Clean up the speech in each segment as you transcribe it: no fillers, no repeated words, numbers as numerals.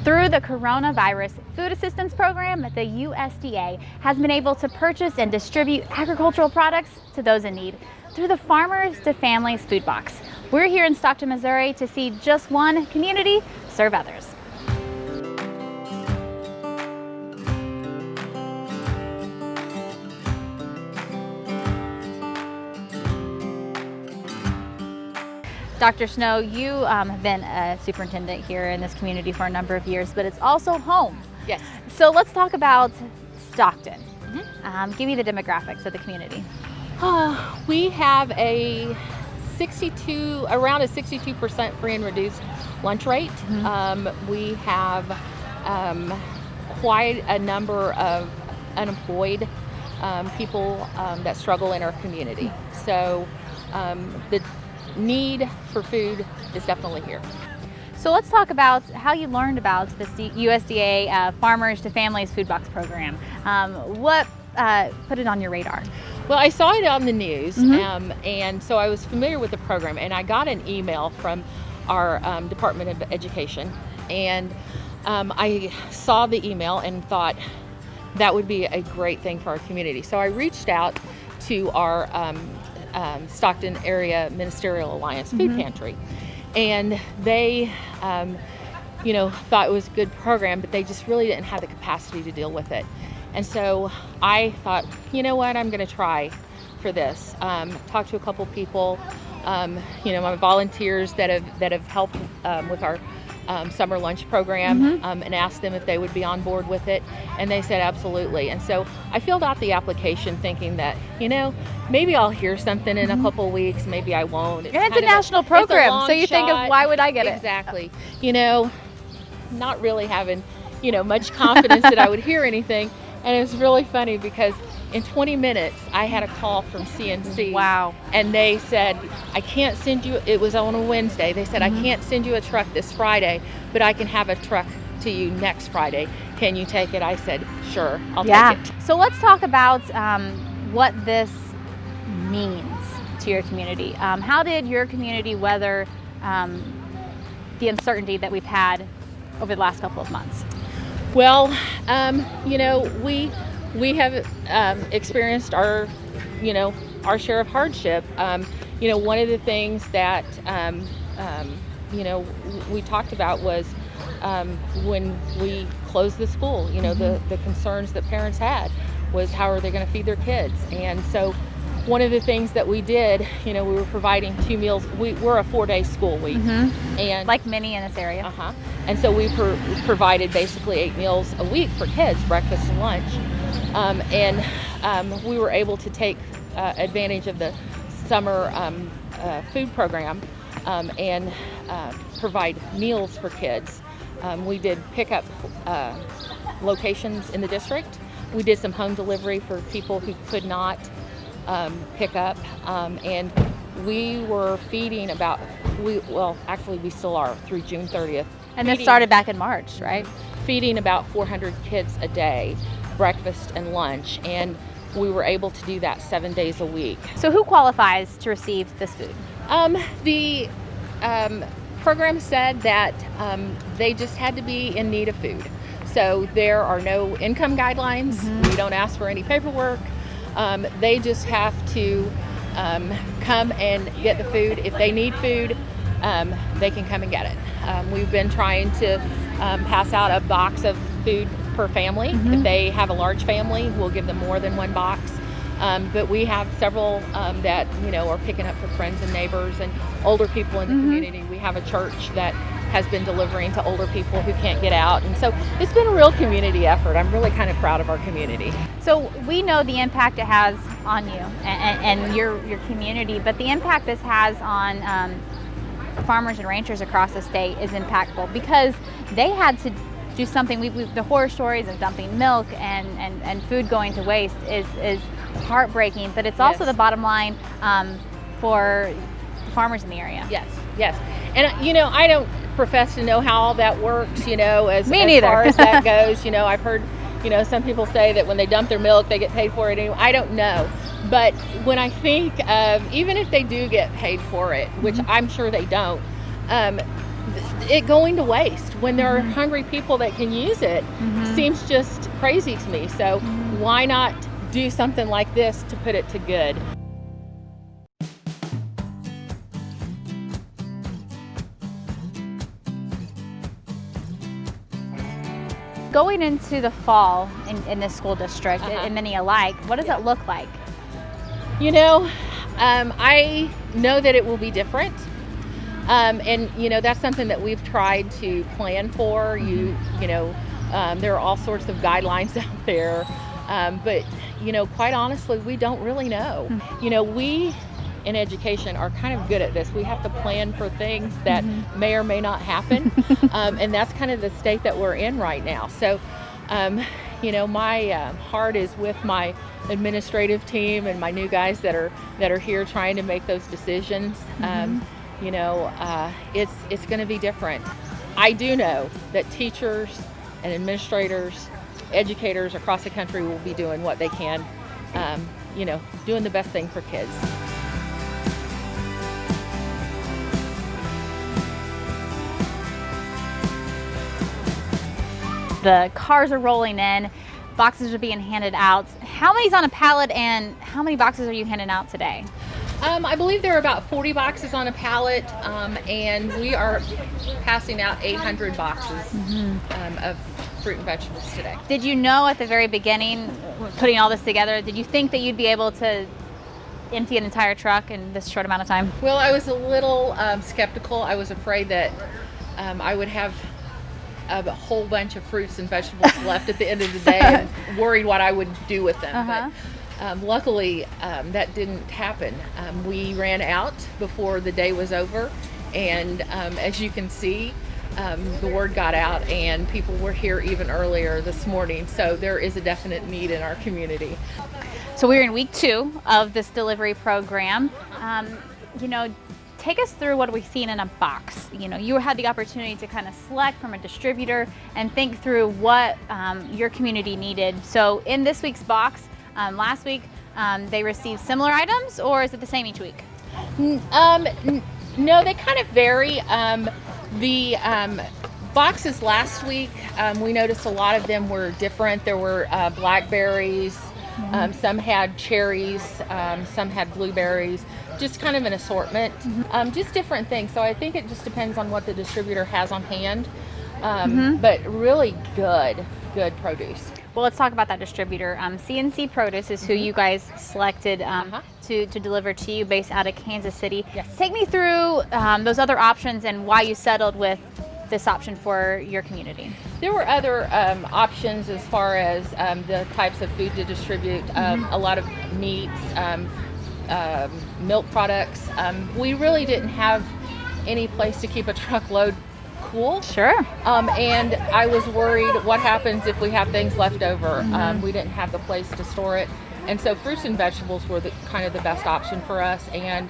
Through the Coronavirus Food Assistance Program, the USDA has been able to purchase and distribute agricultural products to those in need through the Farmers to Families Food Box. We're here in Stockton, Missouri to see just one community serve others. Dr. Snow, you have been a superintendent here in this community for a number of years, but it's also home. Yes. So let's talk about Stockton. Give me the demographics of the community. We have around a 62% free and reduced lunch rate. We have quite a number of unemployed people that struggle in our community. So the need for food is definitely here. So let's talk about how you learned about the USDA Farmers to Families Food Box Program. What put it on your radar? Well, I saw it on the news, and so I was familiar with the program, and I got an email from our Department of Education, and I saw the email and thought that would be a great thing for our community. So I reached out to our Stockton Area Ministerial Alliance Food Pantry, and they thought it was a good program, but they just really didn't have the capacity to deal with it. And so I thought, you know what, I'm going to try for this. Talked to a couple people, my volunteers that have helped with our summer lunch program, and asked them if they would be on board with it, and they said absolutely. And so I filled out the application thinking that, maybe I'll hear something in a couple of weeks, maybe I won't. And it's a national program, so you think of, why would I get it? Exactly. Not really having, much confidence that I would hear anything. And it was really funny because in 20 minutes, I had a call from CNC. Wow. And they said, I can't send you, it was on a Wednesday. They said, I can't send you a truck this Friday, but I can have a truck to you next Friday. Can you take it? I said, sure, I'll take it. So let's talk about what this means to your community. How did your community weather the uncertainty that we've had over the last couple of months? Well, we have experienced our share of hardship. One of the things that, we talked about was when we closed the school, the concerns that parents had was how are they going to feed their kids. And so one of the things that we did, we were providing 2 meals. We're a 4-day school week. And like many in this area. And so we provided basically 8 meals a week for kids, breakfast and lunch. And we were able to take advantage of the summer food program and provide meals for kids. We did pickup locations in the district. We did some home delivery for people who could not pick up, and we were feeding we still are through June 30th. And this started back in March, right? Feeding about 400 kids a day, breakfast and lunch, and we were able to do that 7 days a week. So who qualifies to receive this food? The program said that they just had to be in need of food. So there are no income guidelines. We don't ask for any paperwork. They just have to come and get the food. If they need food, they can come and get it. We've been trying to pass out a box of food per family. If they have a large family, we'll give them more than one box. But we have several that are picking up for friends and neighbors and older people in the community. We have a church that has been delivering to older people who can't get out. And so it's been a real community effort. I'm really kind of proud of our community. So we know the impact it has on you and your community, but the impact this has on farmers and ranchers across the state is impactful because they had to do something. The horror stories of dumping milk and food going to waste is heartbreaking, but it's also the bottom line for the farmers in the area. Yes. And I don't profess to know how all that works, as far as that goes. I've heard, some people say that when they dump their milk, they get paid for it anyway. I don't know. But when I think of, even if they do get paid for it, which I'm sure they don't, it going to waste when there are hungry people that can use it seems just crazy to me. So why not do something like this to put it to good? Going into the fall in this school district, and many alike, what does it look like? You know, I know that it will be different. And you know, that's something that we've tried to plan for. There are all sorts of guidelines out there, but you know, quite honestly, we don't really know. You know, we in education are kind of good at this. We have to plan for things that may or may not happen, and that's kind of the state that we're in right now. So you know, my heart is with my administrative team and my new guys that are here trying to make those decisions. You know, it's going to be different. I do know that teachers and administrators, educators across the country will be doing what they can, you know, doing the best thing for kids. The cars are rolling in, boxes are being handed out. How many's on a pallet, and how many boxes are you handing out today? I believe there are about 40 boxes on a pallet, and we are passing out 800 boxes of fruit and vegetables today. Did you know at the very beginning, putting all this together, did you think that you'd be able to empty an entire truck in this short amount of time? Well, I was a little skeptical. I was afraid that I would have a whole bunch of fruits and vegetables left at the end of the day, and worried what I would do with them. But luckily, that didn't happen. We ran out before the day was over, and as you can see, the word got out and people were here even earlier this morning. So there is a definite need in our community. So we're in week 2 of this delivery program. You know, take us through what we've seen in a box. You know, you had the opportunity to kind of select from a distributor and think through what your community needed. So in this week's box, last week, they received similar items, or is it the same each week? No, they kind of vary. The boxes last week, we noticed a lot of them were different. There were blackberries, some had cherries, some had blueberries, just kind of an assortment, just different things. So I think it just depends on what the distributor has on hand, but really good produce. Well, let's talk about that distributor. CNC Produce is who you guys selected to deliver to you, based out of Kansas City. Yes. Take me through those other options and why you settled with this option for your community. There were other options as far as the types of food to distribute, a lot of meats, milk products. We really didn't have any place to keep a truckload cool. Sure. And I was worried, what happens if we have things left over? We didn't have the place to store it. And so fruits and vegetables were kind of the best option for us. And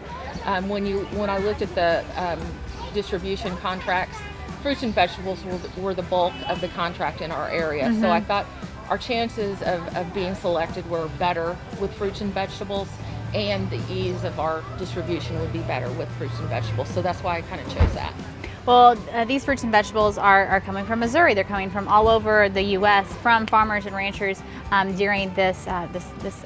when I looked at the distribution contracts, fruits and vegetables were the bulk of the contract in our area. So I thought our chances of being selected were better with fruits and vegetables, and the ease of our distribution would be better with fruits and vegetables. So that's why I kind of chose that. Well, these fruits and vegetables are coming from Missouri. They're coming from all over the U.S., from farmers and ranchers during this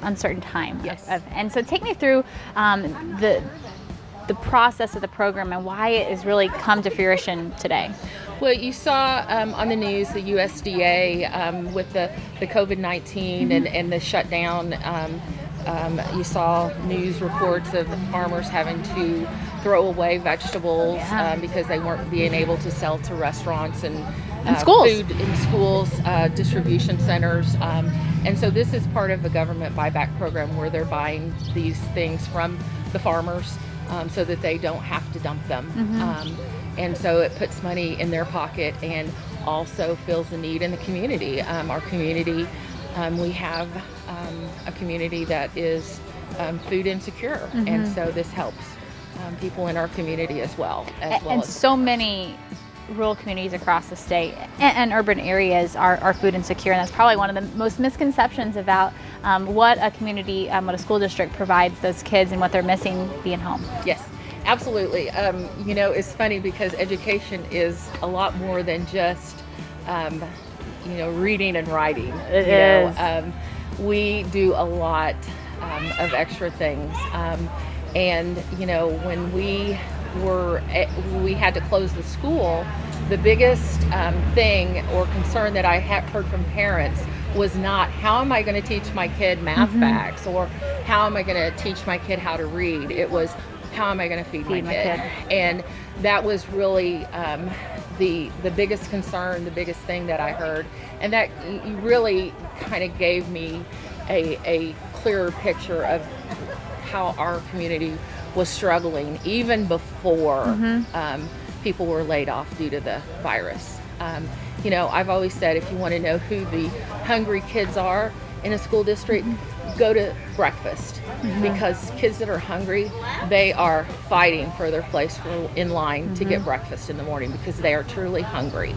uncertain time. Yes. And so take me through the process of the program and why it has really come to fruition today. Well, you saw on the news the USDA with the COVID-19 and the shutdown. You saw news reports of farmers having to throw away vegetables because they weren't being able to sell to restaurants and schools. Food in schools, distribution centers. And so this is part of a government buyback program where they're buying these things from the farmers so that they don't have to dump them. And so it puts money in their pocket and also fills the need in the community. Our community, we have a community that is food insecure, and so this helps people in our community as well. And so many rural communities across the state and urban areas are food insecure, and that's probably one of the most misconceptions about what a community, what a school district provides those kids and what they're missing being home. Yes, Absolutely. It's funny because education is a lot more than just, reading and writing. It is. We do a lot of extra things. And, when we had to close the school, the biggest thing or concern that I had heard from parents was not how am I going to teach my kid math facts, or how am I going to teach my kid how to read. It was how am I going to feed my kid? And that was really the biggest concern, the biggest thing that I heard, and that really kind of gave me a clearer picture of how our community was struggling even before people were laid off due to the virus. I've always said if you want to know who the hungry kids are in a school district, go to breakfast, because kids that are hungry, they are fighting for their place in line to get breakfast in the morning because they are truly hungry.